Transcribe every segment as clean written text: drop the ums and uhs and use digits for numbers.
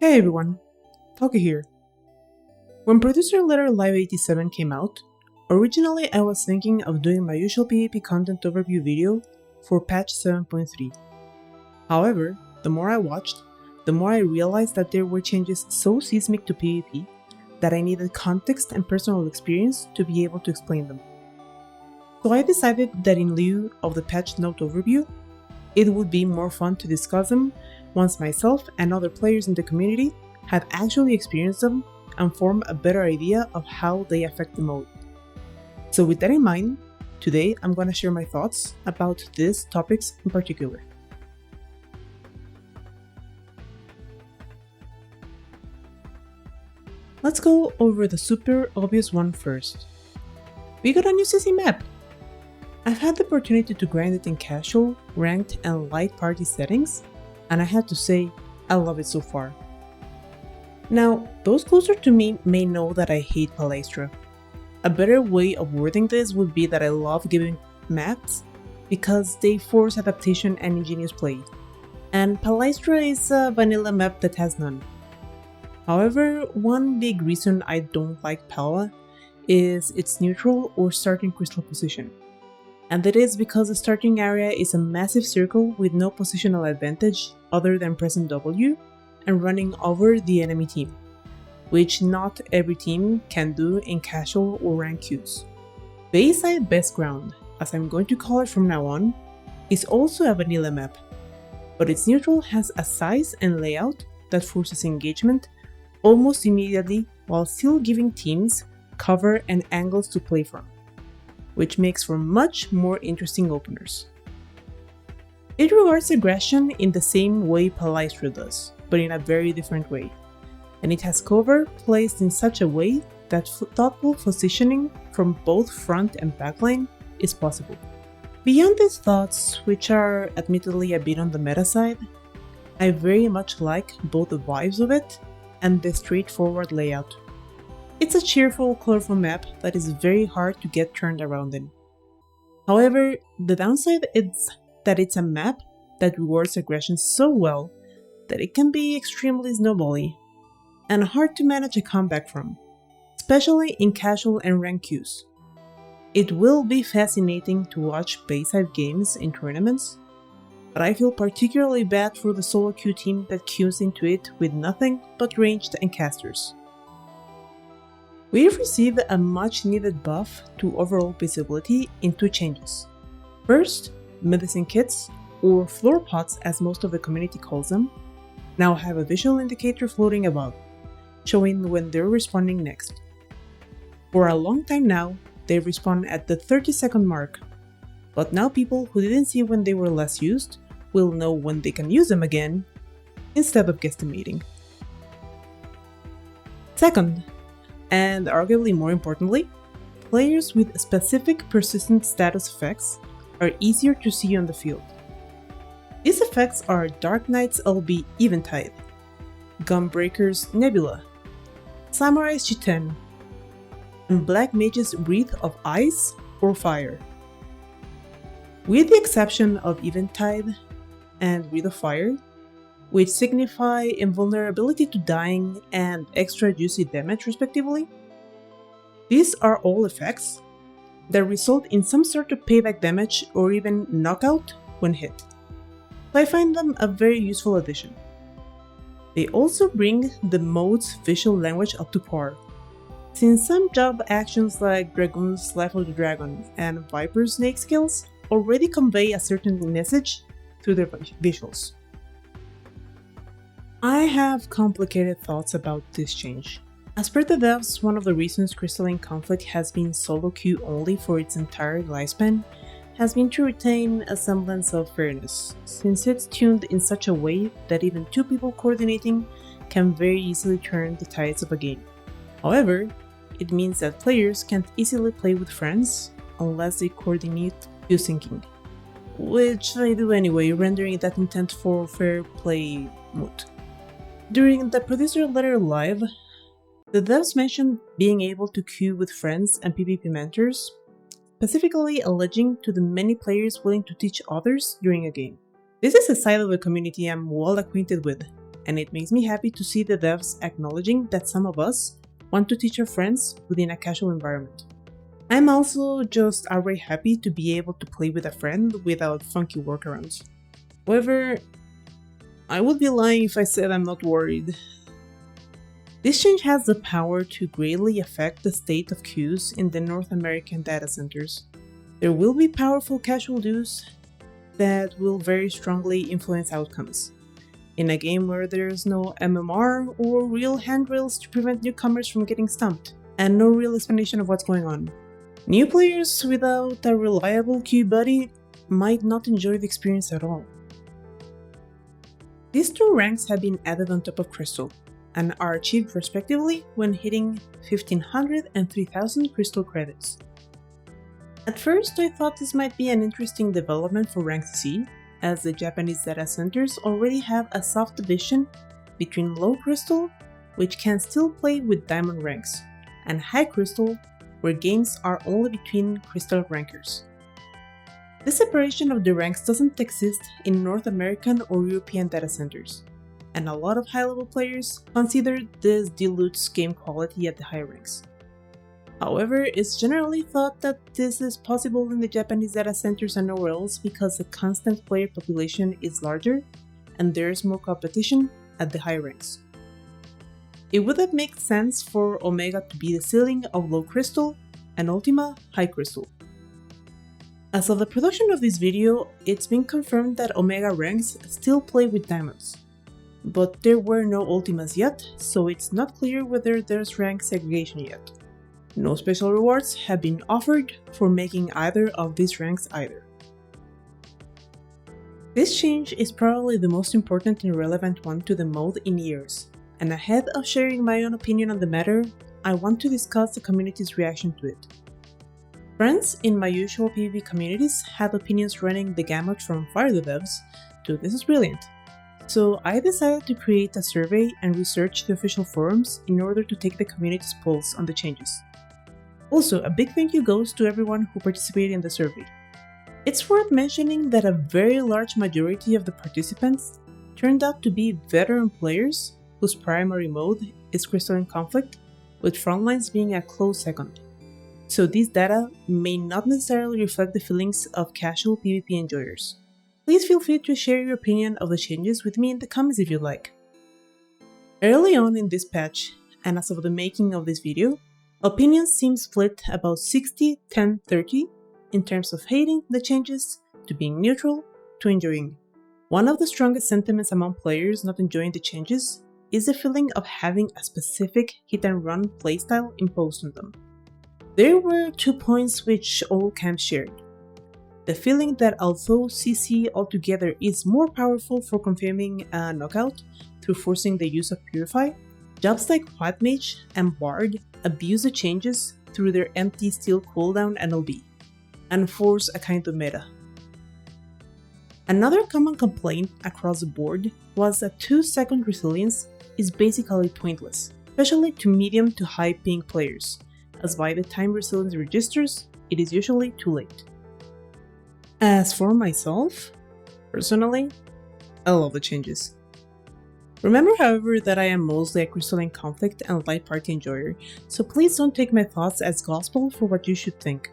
Hey everyone, Toki here. When Producer Letter Live 87 came out, originally I was thinking of doing my usual PvP content overview video for patch 7.3. However, the more I watched, the more I realized that there were changes so seismic to PvP that I needed context and personal experience to be able to explain them. So I decided that in lieu of the patch note overview, it would be more fun to discuss them once myself and other players in the community have actually experienced them and form a better idea of how they affect the mode. So with that in mind, today I'm going to share my thoughts about these topics in particular. Let's go over the super obvious one first. We got a new CC map! I've had the opportunity to grind it in casual, ranked and light party settings, and I have to say, I love it so far. Now, those closer to me may know that I hate Palestra. A better way of wording this would be that I love giving maps because they force adaptation and ingenious play, and Palestra is a vanilla map that has none. However, one big reason I don't like Pala is its neutral or starting crystal position. And that is because the starting area is a massive circle with no positional advantage other than pressing W and running over the enemy team, which not every team can do in casual or ranked queues. Bayside Best Ground, as I'm going to call it from now on, is also a vanilla map, but its neutral has a size and layout that forces engagement almost immediately while still giving teams cover and angles to play from, which makes for much more interesting openers. It rewards aggression in the same way Palestra does, but in a very different way, and it has cover placed in such a way that thoughtful positioning from both front and backline is possible. Beyond these thoughts, which are admittedly a bit on the meta side, I very much like both the vibes of it and the straightforward layout. It's a cheerful, colorful map that is very hard to get turned around in. However, the downside is that it's a map that rewards aggression so well that it can be extremely snowbally and hard to manage a comeback from, especially in casual and ranked queues. It will be fascinating to watch Bayside games in tournaments, but I feel particularly bad for the solo queue team that queues into it with nothing but ranged and casters. We've received a much needed buff to overall visibility in two changes. First, medicine kits, or floor pots as most of the community calls them, now have a visual indicator floating above, showing when they're respawning next. For a long time now, they respawn at the 30-second mark, but now people who didn't see when they were last used will know when they can use them again, instead of guesstimating. Second, and arguably more importantly, players with specific persistent status effects are easier to see on the field. These effects are Dark Knight's LB Eventide, Gunbreaker's Nebula, Samurai's G10, and Black Mage's Wreath of Ice or Fire. With the exception of Eventide and Wreath of Fire, which signify invulnerability to dying and extra juicy damage respectively. These are all effects that result in some sort of payback damage or even knockout when hit. So I find them a very useful addition. They also bring the mode's visual language up to par, since some job actions like Dragoon's Life of the Dragon and Viper's Snake skills already convey a certain message through their visuals. I have complicated thoughts about this change. As per the devs, one of the reasons Crystalline Conflict has been solo queue only for its entire lifespan has been to retain a semblance of fairness, since it's tuned in such a way that even two people coordinating can very easily turn the tides of a game. However, it means that players can't easily play with friends unless they coordinate queue syncing, which I do anyway, rendering that intent for fair play moot. During the Producer Letter Live, the devs mentioned being able to queue with friends and PvP mentors, specifically alleging to the many players willing to teach others during a game. This is a side of the community I'm well acquainted with, and it makes me happy to see the devs acknowledging that some of us want to teach our friends within a casual environment. I'm also just outright happy to be able to play with a friend without funky workarounds. However, I would be lying if I said I'm not worried. This change has the power to greatly affect the state of queues in the North American data centers. There will be powerful casual duos that will very strongly influence outcomes. In a game where there's no MMR or real handrails to prevent newcomers from getting stumped, and no real explanation of what's going on. New players without a reliable queue buddy might not enjoy the experience at all. These two ranks have been added on top of Crystal, and are achieved respectively when hitting 1500 and 3000 Crystal credits. At first I thought this might be an interesting development for Rank C, as the Japanese data centers already have a soft division between low Crystal, which can still play with Diamond ranks, and high Crystal, where games are only between Crystal rankers. This separation of the ranks doesn't exist in North American or European data centers, and a lot of high-level players consider this dilutes game quality at the high ranks. However, it's generally thought that this is possible in the Japanese data centers and nowhere else because the constant player population is larger and there's more competition at the high ranks. It would have made sense for Omega to be the ceiling of low Crystal and Ultima high Crystal. As of the production of this video, it's been confirmed that Omega ranks still play with diamonds. But there were no Ultimas yet, so it's not clear whether there's rank segregation yet. No special rewards have been offered for making either of these ranks either. This change is probably the most important and relevant one to the mode in years, and ahead of sharing my own opinion on the matter, I want to discuss the community's reaction to it. Friends in my usual PvP communities had opinions running the gamut from fire the devs to this is brilliant. So I decided to create a survey and research the official forums in order to take the community's pulse on the changes. Also, a big thank you goes to everyone who participated in the survey. It's worth mentioning that a very large majority of the participants turned out to be veteran players whose primary mode is Crystalline Conflict, with Frontlines being a close second. So these data may not necessarily reflect the feelings of casual PvP enjoyers. Please feel free to share your opinion of the changes with me in the comments if you'd like. Early on in this patch, and as of the making of this video, opinions seem split about 60-10-30 in terms of hating the changes, to being neutral, to enjoying. One of the strongest sentiments among players not enjoying the changes is the feeling of having a specific hit-and-run playstyle imposed on them. There were 2 points which all camps shared. The feeling that although CC altogether is more powerful for confirming a knockout through forcing the use of Purify, jobs like White Mage and Bard abuse the changes through their empty steel cooldown and LB, and force a kind of meta. Another common complaint across the board was that 2-second resilience is basically pointless, especially to medium to high ping players, as by the time resilience registers, it is usually too late. As for myself, personally, I love the changes. Remember, however, that I am mostly a Crystalline Conflict and light party enjoyer, so please don't take my thoughts as gospel for what you should think.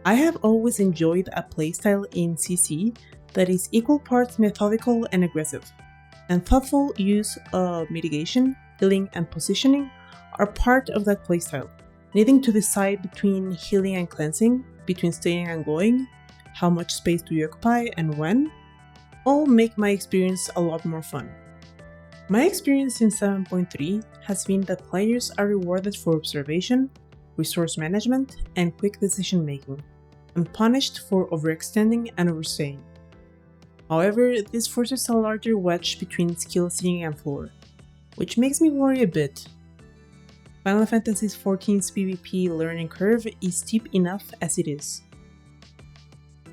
I have always enjoyed a playstyle in CC that is equal parts methodical and aggressive, and thoughtful use of mitigation, healing, and positioning are part of that playstyle. Needing to decide between healing and cleansing, between staying and going, how much space do you occupy and when, all make my experience a lot more fun. My experience in 7.3 has been that players are rewarded for observation, resource management, and quick decision making, and punished for overextending and overstaying. However, this forces a larger wedge between skill ceiling and floor, which makes me worry a bit. Final Fantasy XIV's PvP learning curve is steep enough as it is.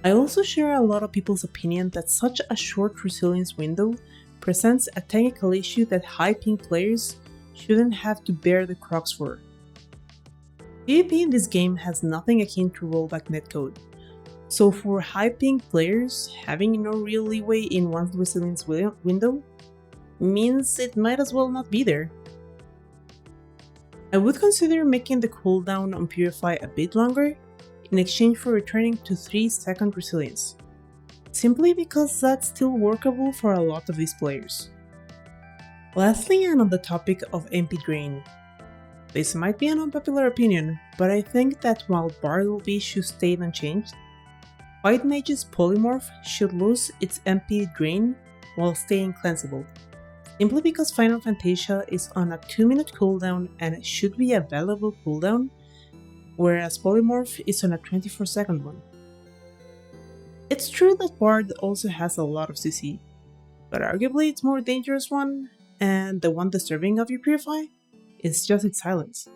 I also share a lot of people's opinion that such a short resilience window presents a technical issue that high ping players shouldn't have to bear the crux for. PvP in this game has nothing akin to rollback netcode, so for high ping players, having no real leeway in one's resilience window means it might as well not be there. I would consider making the cooldown on Purify a bit longer in exchange for returning to 3-second resilience, simply because that's still workable for a lot of these players. Lastly, and on the topic of MP drain, this might be an unpopular opinion, but I think that while Bartleby should stay unchanged, White Mage's Polymorph should lose its MP drain while staying cleansable, simply because Final Fantasia is on a 2-minute cooldown and it should be a valuable cooldown, whereas Polymorph is on a 24-second one. It's true that Bard also has a lot of CC, but arguably its more dangerous one, and the one deserving of your Purify, is just its silence.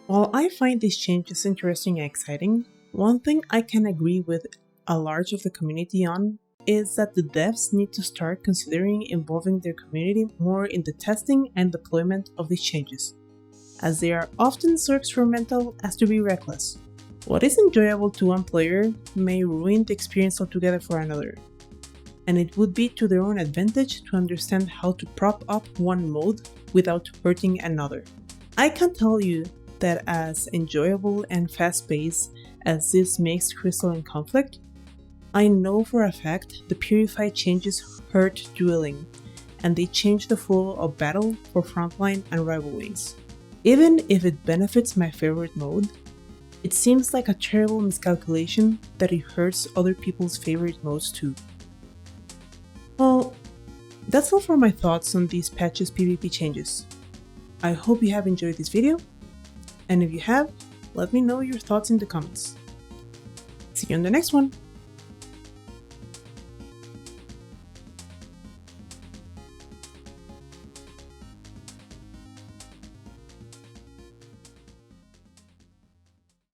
While I find these changes interesting and exciting, one thing I can agree with a large of the community on is that the devs need to start considering involving their community more in the testing and deployment of these changes, as they are often so experimental as to be reckless. What is enjoyable to one player may ruin the experience altogether for another, and it would be to their own advantage to understand how to prop up one mode without hurting another. I can tell you that as enjoyable and fast-paced as this makes Crystal in Conflict, I know for a fact the Purify changes hurt dueling, and they change the flow of battle for frontline and rival wings. Even if it benefits my favorite mode, it seems like a terrible miscalculation that it hurts other people's favorite modes too. Well, that's all for my thoughts on these patches PvP changes. I hope you have enjoyed this video, and if you have, let me know your thoughts in the comments. See you in the next one!